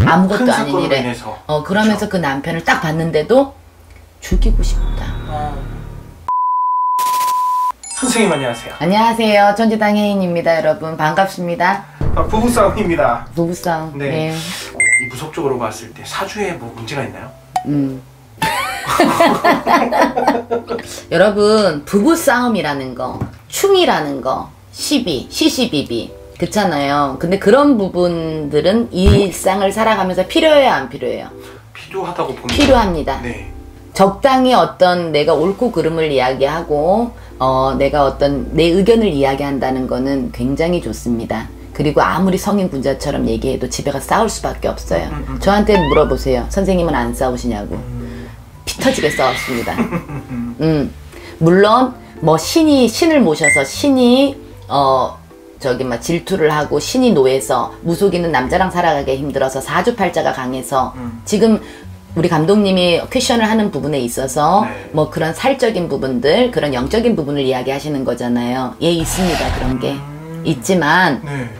아무것도 아닌 일에. 그러면서 그렇죠. 그 남편을 딱 봤는데도 죽이고 싶다. 선생님 안녕하세요. 안녕하세요. 천지당 혜인입니다. 여러분 반갑습니다. 부부싸움입니다. 부부싸움. 네. 네. 이 무속적으로 봤을 때 사주에 뭐 문제가 있나요? 여러분 부부싸움이라는 거, 충이라는 거, 시비, 시시비비 그렇잖아요. 근데 그런 부분들은 일상을 살아가면서 필요해요, 안 필요해요? 필요하다고 봅니다. 필요합니다. 네. 적당히 어떤 내가 옳고 그름을 이야기하고 내가 어떤 내 의견을 이야기한다는 거는 굉장히 좋습니다. 그리고 아무리 성인 군자처럼 얘기해도 집에 가서 싸울 수밖에 없어요. 저한테 물어보세요. 선생님은 안 싸우시냐고. 피 터지게 싸웠습니다. 물론 뭐 신을 모셔서 신이 저기 막 질투를 하고 신이 노해서 무속인은 남자랑 살아가기 힘들어서 사주팔자가 강해서 지금 우리 감독님이 퀘션을 하는 부분에 있어서 네. 뭐 그런 살적인 부분들, 그런 영적인 부분을 이야기하시는 거잖아요. 예, 있습니다. 그런 게. 있지만 네.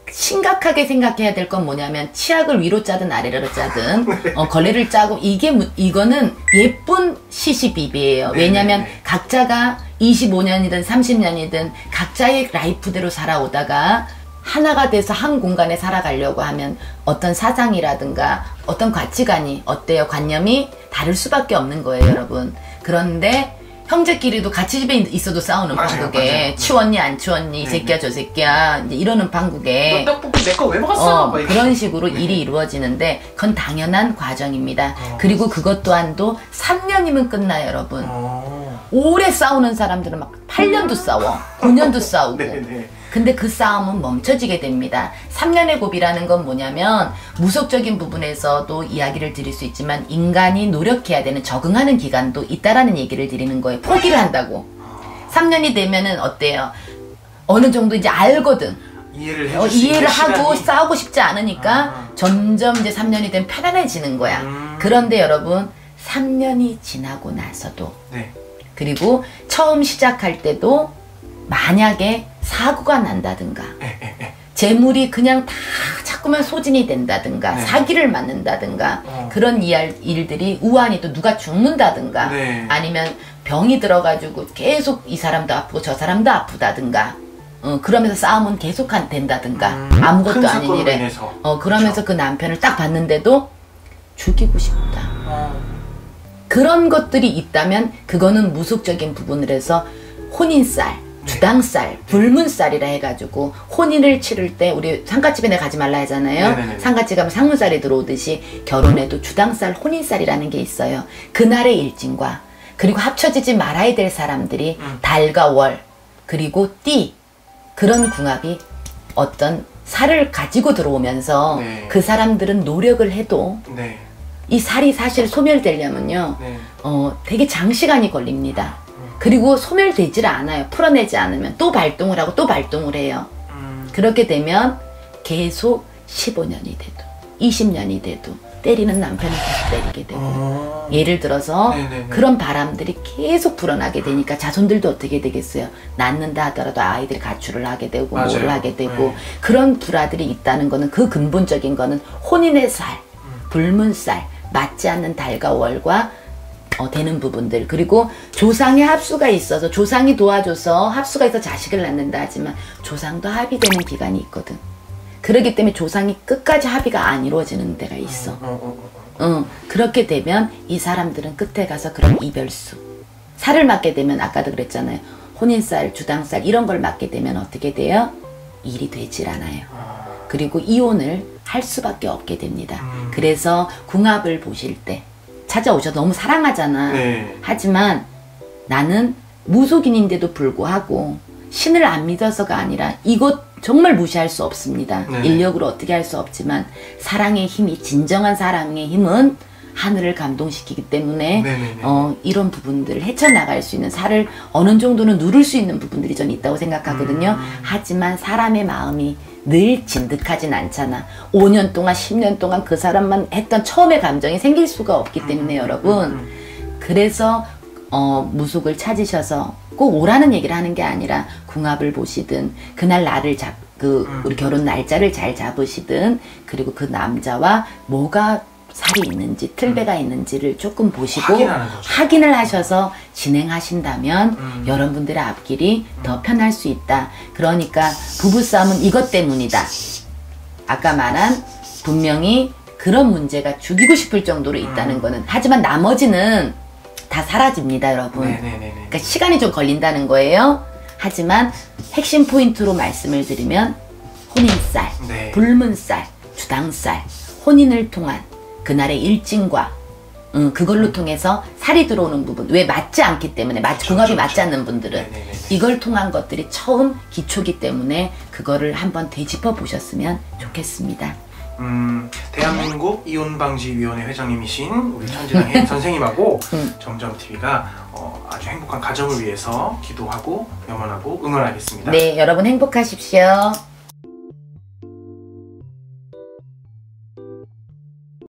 심각하게 생각해야 될 건 뭐냐면 치약을 위로 짜든 아래로 짜든 걸레를 짜고 이거는 예쁜 시시비비예요. 왜냐면 각자가 25년이든 30년이든 각자의 라이프대로 살아오다가 하나가 돼서 한 공간에 살아가려고 하면 어떤 사상이라든가 어떤 가치관이 어때요? 관념이 다를 수밖에 없는 거예요, 여러분. 그런데 형제끼리도 같이 집에 있어도 싸우는 판국에 치웠니 안 치웠니 이 새끼야 저 새끼야 이제 이러는 판국에 너 떡볶이 내 거 왜 먹었어? 그런 식으로 일이 이루어지는데 그건 당연한 과정입니다. 그리고 그것 또한도 3년이면 끝나요, 여러분. 오래 싸우는 사람들은 막 8년도 싸워 9년도 싸우고 네네. 근데 그 싸움은 멈춰지게 됩니다. 3년의 고비라는 건 뭐냐면 무속적인 부분에서도 이야기를 드릴 수 있지만 인간이 노력해야 되는 적응하는 기간도 있다라는 얘기를 드리는 거예요. 포기를 한다고. 3년이 되면은 어때요? 어느 정도 이제 알거든. 이해를 하고 시간이... 싸우고 싶지 않으니까 점점 이제 3년이 되면 편안해지는 거야. 그런데 여러분 3년이 지나고 나서도 그리고 처음 시작할 때도 만약에 사고가 난다든가 재물이 그냥 다 자꾸만 소진이 된다든가 사기를 맞는다든가 그런 일들이 우환이 또 누가 죽는다든가 아니면 병이 들어가지고 계속 이 사람도 아프고 저 사람도 아프다든가 그러면서 싸움은 계속 된다든가 아무것도 아닌 일에 그러면서 그 남편을 딱 봤는데도 죽이고 싶다. 그런 것들이 있다면 그거는 무속적인 부분을 해서 혼인살 주당살, 불문살이라 해가지고 혼인을 치를 때 우리 상가집에 내가 가지 말라 하잖아요. 상가집 가면 상문살이 들어오듯이 결혼에도 주당살, 혼인살이라는 게 있어요. 그날의 일진과 그리고 합쳐지지 말아야 될 사람들이 달과 월 그리고 띠 그런 궁합이 어떤 살을 가지고 들어오면서 그 사람들은 노력을 해도 이 살이 사실 소멸되려면요 되게 장시간이 걸립니다. 그리고 소멸되질 않아요. 풀어내지 않으면 또 발동을 하고 또 발동을 해요. 그렇게 되면 계속 15년이 돼도 20년이 돼도 때리는 남편을 계속 때리게 되고 예를 들어서 그런 바람들이 계속 불어나게 되니까 자손들도 어떻게 되겠어요? 낳는다 하더라도 아이들이 가출을 하게 되고 뭐를 하게 되고 그런 불화들이 있다는 거는 그 근본적인 거는 혼인의 살, 불문살, 맞지 않는 달과 월과 되는 부분들 그리고 조상의 합수가 있어서 조상이 도와줘서 합수가 있어 자식을 낳는다 하지만 조상도 합의되는 기간이 있거든. 그렇기 때문에 조상이 끝까지 합의가 안 이루어지는 데가 있어. 그렇게 되면 이 사람들은 끝에 가서 그런 이별수 살을 맞게 되면 아까도 그랬잖아요. 혼인살, 주당살 이런 걸 맞게 되면 어떻게 돼요? 일이 되질 않아요. 그리고 이혼을 할 수밖에 없게 됩니다. 그래서 궁합을 보실 때 찾아오셔서 너무 사랑하잖아. 하지만 나는 무속인인데도 불구하고 신을 안 믿어서가 아니라 이것 정말 무시할 수 없습니다. 인력으로 어떻게 할 수 없지만 사랑의 힘이 진정한 사랑의 힘은 하늘을 감동시키기 때문에 이런 부분들을 헤쳐나갈 수 있는 살을 어느 정도는 누를 수 있는 부분들이 전 있다고 생각하거든요. 하지만 사람의 마음이 늘 진득하진 않잖아. 5년 동안 10년 동안 그 사람만 했던 처음의 감정이 생길 수가 없기 때문에 여러분 그래서 무속을 찾으셔서 꼭 오라는 얘기를 하는 게 아니라 궁합을 보시든 그날 날을 우리 결혼 날짜를 잘 잡으시든, 그리고 그 남자와 뭐가 살이 있는지, 틀배가 있는지를 조금 보시고 확인하는 거죠. 확인을 하셔서 진행하신다면 여러분들의 앞길이 더 편할 수 있다. 그러니까 부부싸움은 이것 때문이다. 아까 말한 분명히 그런 문제가 죽이고 싶을 정도로 있다는 거는, 하지만 나머지는 다 사라집니다, 여러분. 네네네네. 그러니까 시간이 좀 걸린다는 거예요. 하지만 핵심 포인트로 말씀을 드리면 혼인살, 네. 불문살, 주당살, 혼인을 통한 그날의 일진과 그걸로 통해서 살이 들어오는 부분, 왜 맞지 않기 때문에, 궁합이 맞지 않는 분들은 네네네네. 이걸 통한 것들이 처음 기초기 때문에 그거를 한번 되짚어 보셨으면 좋겠습니다. 대한민국 이혼방지위원회 회장님이신 우리 천지랑 선생님하고 점점TV가 아주 행복한 가정을 위해서 기도하고 염원하고 응원하겠습니다. 네, 여러분 행복하십시오.